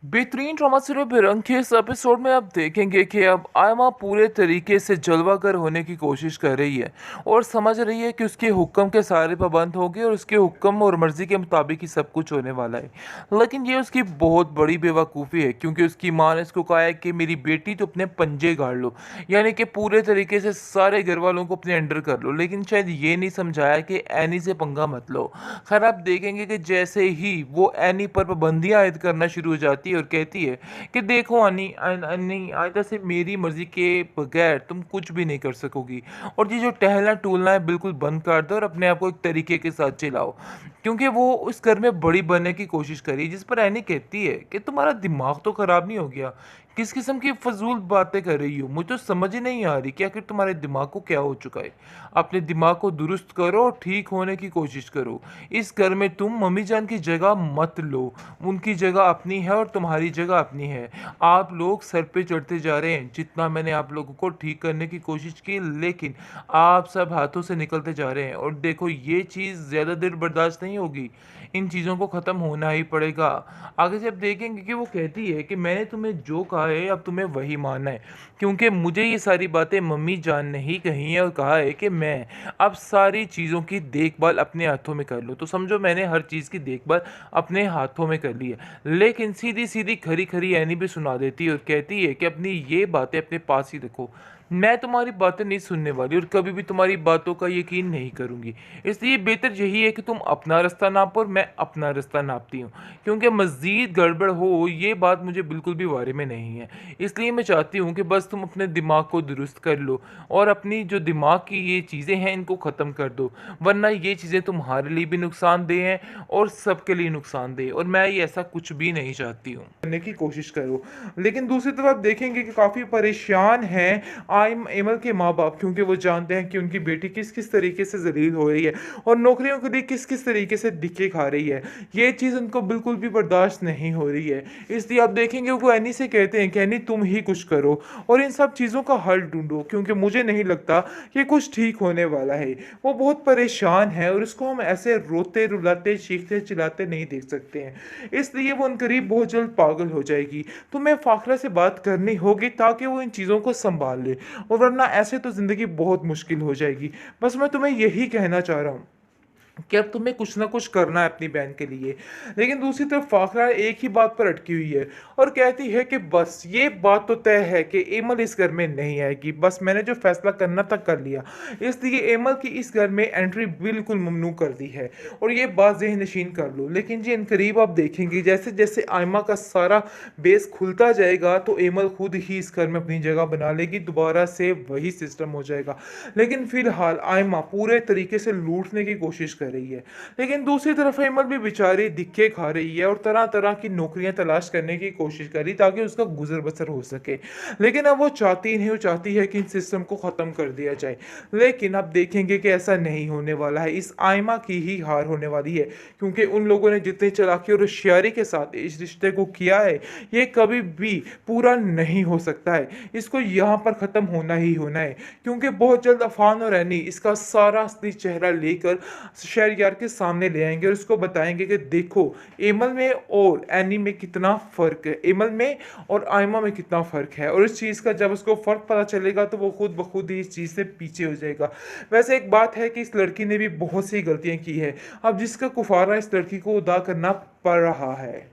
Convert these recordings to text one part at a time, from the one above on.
बेहतरीन drama serial बेरंग के इस एपिसोड में आप देखेंगे कि अब आयमा पूरे तरीके से जलवागर होने की कोशिश कर रही है और समझ रही है कि उसके हुक्म के सारे पाबंद होंगे और उसके हुक्म और मर्जी के मुताबिक ही सब कुछ होने वाला है। लेकिन ये उसकी बहुत बड़ी बेवकूफ़ी है क्योंकि उसकी माँ ने उसको कहा है कि मेरी बेटी तो अपने पंजे गाड़ लो, यानी कि पूरे तरीके से सारे घर वालों को अपने अंडर कर लो। लेकिन शायद ये नहीं समझाया कि एनी से पंगा मत लो। खैर, आप देखेंगे कि जैसे ही वो एनी पर पाबंदियां आयद करना शुरू हो जाती है और कहती है कि देखो अनी अनी आयदा से मेरी मर्जी के बगैर तुम कुछ भी नहीं कर सकोगी, और ये जो टहलना टूलना है बिल्कुल बंद कर दो और अपने आप को एक तरीके के साथ चलाओ। क्योंकि वो उस घर में बड़ी बनने की कोशिश करी, जिस पर एनी कहती है कि तुम्हारा दिमाग तो खराब नहीं हो गया, किस किस्म की फजूल बातें कर रही हो, मुझे तो समझ ही नहीं आ रही कि आखिर तुम्हारे दिमाग को क्या हो चुका है। अपने दिमाग को दुरुस्त करो और ठीक होने की कोशिश करो। इस घर में तुम मम्मी जान की जगह मत लो। उनकी जगह अपनी है और तुम्हारी जगह अपनी है। आप लोग सर पे चढ़ते जा रहे हैं। जितना मैंने आप लोगों को ठीक करने की कोशिश की, लेकिन आप सब हाथों से निकलते जा रहे हैं। और देखो, ये चीज़ ज़्यादा देर बर्दाश्त नहीं होगी। इन चीज़ों को ख़त्म होना ही पड़ेगा। आगे से आप देखेंगे कि वो कहती है कि मैंने तुम्हें जो कहा है अब तुम्हें वही मानना है, क्योंकि मुझे ये सारी बातें मम्मी जान ने ही कही है और कहा है कि मैं अब सारी चीज़ों की देखभाल अपने हाथों में कर लूँ। तो समझो मैंने हर चीज़ की देखभाल अपने हाथों में कर ली है। लेकिन सीधी सीधी खरी खरी ऐनी भी सुना देती है और कहती है कि अपनी ये बातें अपने पास ही रखो। मैं तुम्हारी बातें नहीं सुनने वाली और कभी भी तुम्हारी बातों का यकीन नहीं करूंगी। इसलिए बेहतर यही है कि तुम अपना रास्ता नापो और मैं अपना रास्ता नापती हूँ, क्योंकि मज़ीद गड़बड़ हो ये बात मुझे बिल्कुल भी बारे में नहीं है। इसलिए मैं चाहती हूँ कि बस तुम अपने दिमाग को दुरुस्त कर लो और अपनी जो दिमाग की ये चीज़ें हैं इनको ख़त्म कर दो, वरना ये चीज़ें तुम्हारे लिए भी नुकसानदेह हैं और सबके लिए नुकसानदेह, और मैं ये ऐसा कुछ भी नहीं चाहती हूँ। करने की कोशिश करो। लेकिन दूसरी तरफ आप देखेंगे कि काफ़ी परेशान हैं आइम एमल के माँ-बाप, क्योंकि वो जानते हैं कि उनकी बेटी किस-किस तरीके से ज़लील हो रही है और नौकरियों के लिए किस-किस तरीके से धक्के खा रही है। ये चीज़ उनको बिल्कुल भी बर्दाश्त नहीं हो रही है। इसलिए आप देखेंगे वो एनी से कहते हैं कि एनी तुम ही कुछ करो और इन सब चीज़ों का हल ढूँढो, क्योंकि मुझे नहीं लगता कि कुछ ठीक होने वाला है। वो बहुत परेशान है और इसको हम ऐसे रोते, रुलाते, चीखते, चिल्लाते नहीं देख सकते हैं। इसलिए वो उनकरीब बहुत जल्द पागल हो जाएगी। तुम्हें फ़ाखरा से बात करनी होगी ताकि वो इन चीज़ों को सँभाल ले, और वरना ऐसे तो ज़िंदगी बहुत मुश्किल हो जाएगी। बस मैं तुम्हें यही कहना चाह रहा हूँ कि अब तुम्हें कुछ ना कुछ करना है अपनी बहन के लिए। लेकिन दूसरी तरफ फ़ाखरा एक ही बात पर अटकी हुई है और कहती है कि बस ये बात तो तय है कि एमल इस घर में नहीं आएगी। बस मैंने जो फ़ैसला करना था कर लिया। इसलिए एमल की इस घर में एंट्री बिल्कुल ममनू कर दी है और ये बात ज़हन-नशीन कर लो। लेकिन जी इनकरीब आप देखेंगे जैसे-जैसे आयमा का सारा बेस खुलता जाएगा तो एमल खुद ही इस घर में अपनी जगह बना लेगी। दोबारा से वही सिस्टम हो जाएगा। लेकिन फ़िलहाल आयमा पूरे तरीके से लूटने की कोशिश कर रही है। लेकिन दूसरी तरफ एमल भी बेचारी धिक्के खा रही है और तरह-तरह की नौकरियाँ तलाश करने की कोशिश कर रही ताकि उसका गुज़र-बसर हो सके। लेकिन अब वो चाहती नहीं, वो चाहती है कि इन सिस्टम को ख़त्म कर दिया जाए। लेकिन आप देखेंगे कि ऐसा नहीं होने वाला है। इस आयमा की ही हार होने वाली है, क्योंकि उन लोगों ने जितनी चालाकी और होशियारी के साथ इस रिश्ते को किया है, ये कभी भी पूरा नहीं हो सकता है। इसको यहाँ पर ख़त्म होना ही होना है, क्योंकि बहुत जल्द अफ़ान और एनी इसका सारा असली चेहरा लेकर शहरयार के सामने ले आएँगे और उसको बताएँगे कि देखो, एमल में और एनी में कितना फ़र्क है, एमल में और आयमा में कितना फ़र्क है। और इस चीज़ का जब उसको फ़र्क पता चलेगा तो वो खुद ब खुद ही इस चीज़ से पीछे हो जाएगा। वैसे एक बात है कि इस लड़की ने भी बहुत सी गलतियाँ की है। अब जिसका कुफ़ारा इस लड़की को अदा करना पड़ रहा है।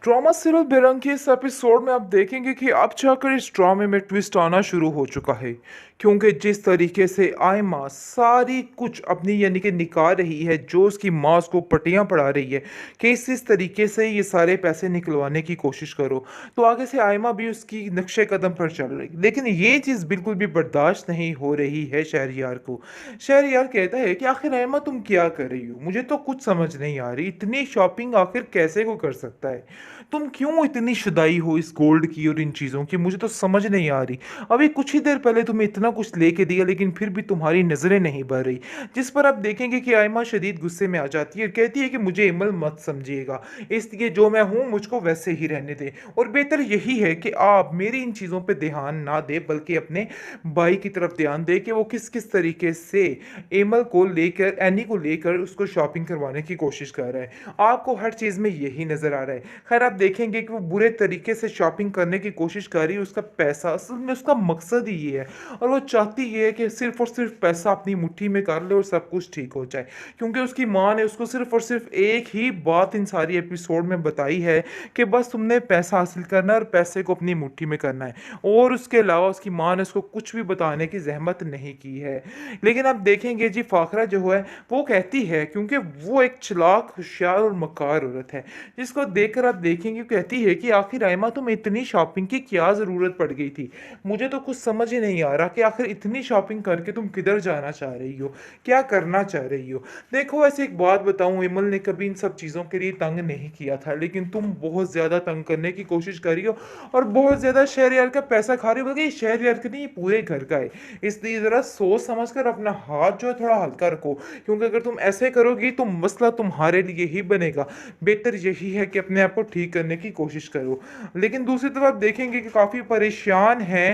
ड्रामा सीरियल बेरंग के इस एपिसोड में आप देखेंगे कि अब जाकर इस ड्रामे में ट्विस्ट आना शुरू हो चुका है, क्योंकि जिस तरीके से आयमा सारी कुछ अपनी यानी कि निकाल रही है, जो उसकी माँ उसको पटियां पढ़ा रही है कि इस तरीके से ये सारे पैसे निकलवाने की कोशिश करो, तो आगे से आयमा भी उसकी नक्शे कदम पर चल रही। लेकिन ये चीज़ बिल्कुल भी बर्दाश्त नहीं हो रही है शहरयार को। शहरयार कहता है कि आखिर आयमा तुम क्या कर रही हो, मुझे तो कुछ समझ नहीं आ रही, इतनी शॉपिंग आखिर कैसे को कर सकता है, तुम क्यों इतनी शुदाई हो इस गोल्ड की और इन चीज़ों की, मुझे तो समझ नहीं आ रही। अभी कुछ ही देर पहले तुम्हें इतना कुछ लेके दिया, लेकिन फिर भी तुम्हारी नज़रें नहीं बढ़ रही। जिस पर आप देखेंगे कि आयमा शदीद गुस्से में आ जाती है और कहती है कि मुझे इमल मत समझिएगा, इसलिए जो मैं हूँ मुझको वैसे ही रहने दें, और बेहतर यही है कि आप मेरी इन चीज़ों पर ध्यान ना दें, बल्कि अपने भाई की तरफ ध्यान दें कि वो किस किस तरीके से एमल को लेकर, एनी को लेकर उसको शॉपिंग करवाने की कोशिश कर रहा है। आपको हर चीज़ में यही नज़र आ रहा है। खैर, अगर आप देखेंगे कि वो बुरे तरीके से शॉपिंग करने की कोशिश कर रही है, उसका पैसा असल में उसका मकसद ही ये है और वो चाहती ये है कि सिर्फ़ और सिर्फ़ पैसा अपनी मुट्ठी में कर ले और सब कुछ ठीक हो जाए। क्योंकि उसकी माँ ने उसको सिर्फ़ और सिर्फ़ एक ही बात इन सारी एपिसोड में बताई है कि बस तुमने पैसा हासिल करना है और पैसे को अपनी मुट्ठी में करना है और उसके अलावा उसकी माँ ने उसको कुछ भी बताने की ज़हमत नहीं की है। लेकिन आप देखेंगे जी फ़ाखरा जो है वो कहती है क्योंकि वो एक चालाक, होशियार और मक्कार औरत है, जिसको देखकर आप देखेंगे कहती है कि आखिर आयमा तुम्हें इतनी शॉपिंग की क्या ज़रूरत पड़ गई थी? मुझे तो कुछ समझ ही नहीं आ रहा कि आखिर इतनी शॉपिंग करके तुम किधर जाना चाह रही हो? क्या करना चाह रही हो? देखो वैसे एक बात बताऊँ इमल ने कभी इन सब चीज़ों के लिए तंग नहीं किया था, लेकिन तुम बहुत ज़्यादा तंग करने की कोशिश कर रही हो और बहुत ज़्यादा शहरयार का पैसा खा रही हो, बल्कि ये शहरयार का नहीं ये पूरे घर का है। इसलिए ज़रा सोच समझ कर अपना हाथ जो है थोड़ा हल्का रखो, क्योंकि अगर तुम ऐसे करोगी तो मसला तुम्हारे लिए ही बनेगा। बेहतर यही है कि अपने आप को ठीक करने की कोशिश करो। लेकिन दूसरी तरफ आप देखेंगे कि काफ़ी परेशान हैं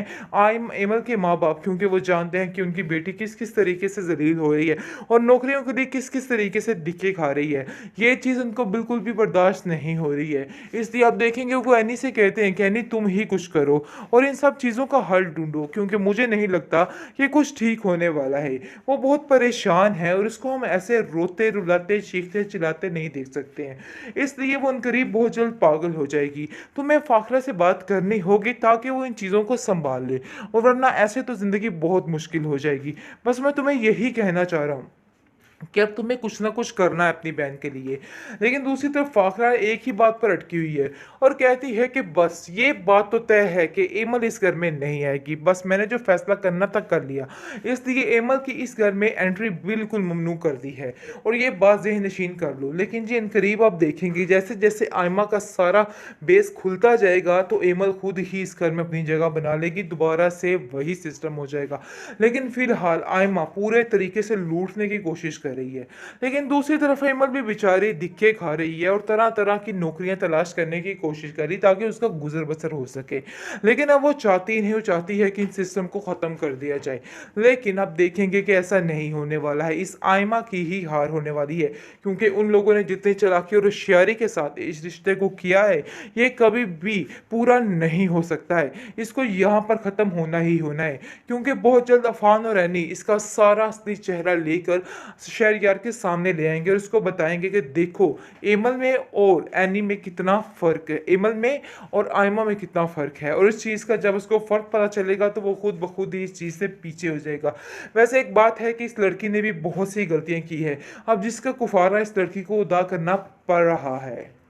एमल के माँ-बाप, क्योंकि वो जानते हैं कि उनकी बेटी किस-किस तरीके से ज़लील हो रही है और नौकरियों के लिए किस-किस तरीके से धक्के खा रही है। ये चीज़ उनको बिल्कुल भी बर्दाश्त नहीं हो रही है। इसलिए आप देखेंगे वो एनी से कहते हैं कि एनी तुम ही कुछ करो और इन सब चीज़ों का हल ढूँढो, क्योंकि मुझे नहीं लगता कि कुछ ठीक होने वाला है। वो बहुत परेशान है और इसको हम ऐसे रोते-रुलाते, चीखते-चिल्लाते नहीं देख सकते हैं। इसलिए वो अनकरीब बहुत जल्द पागल हो जाएगी। तुम्हें फ़ाखरा से बात करनी होगी ताकि वो इन चीज़ों को सँभाल ले, और वरना ऐसे तो ज़िंदगी बहुत मुश्किल हो जाएगी। बस मैं तुम्हें यही कहना चाह रहा हूँ कि अब तुम्हें कुछ ना कुछ करना है अपनी बहन के लिए। लेकिन दूसरी तरफ फ़ाखरा एक ही बात पर अटकी हुई है और कहती है कि बस ये बात तो तय है कि एमल इस घर में नहीं आएगी। बस मैंने जो फ़ैसला करना था कर लिया। इसलिए एमल की इस घर में एंट्री बिल्कुल ममनू कर दी है और ये बात ज़हन-नशीन कर लो। लेकिन जी इनकरीब आप देखेंगे जैसे-जैसे आयमा का सारा बेस खुलता जाएगा तो एमल खुद ही इस घर में अपनी जगह बना लेगी, दोबारा से वही सिस्टम हो जाएगा। लेकिन फ़िलहाल आयमा पूरे तरीके से लूटने की कोशिश कर रही है। लेकिन दूसरी तरफ एमल भी बेचारी धिक्के खा रही है और तरह-तरह की नौकरियां तलाश करने की कोशिश कर रही ताकि उसका गुज़र-बसर हो सके। लेकिन अब वो चाहती नहीं, वो चाहती है कि इन सिस्टम को ख़त्म कर दिया जाए। लेकिन अब देखेंगे कि ऐसा नहीं होने वाला है, इस आयमा की ही हार होने वाली है, क्योंकि उन लोगों ने जितनी चालाकी और होशियारी के साथ इस रिश्ते को किया है, ये कभी भी पूरा नहीं हो सकता है। इसको यहाँ पर ख़त्म होना ही होना है, क्योंकि बहुत जल्द अफ़ान और एनी इसका सारा असली चेहरा लेकर शहरयार के सामने ले आएंगे और उसको बताएंगे कि देखो एमल में और एनी में कितना फ़र्क है, एमल में और आयमा में कितना फ़र्क है। और इस चीज़ का जब उसको फ़र्क पता चलेगा तो वो खुद ब खुद ही इस चीज़ से पीछे हो जाएगा। वैसे एक बात है कि इस लड़की ने भी बहुत सी गलतियाँ की है, अब जिसका कुफारा इस लड़की को अदा करना पड़ रहा है।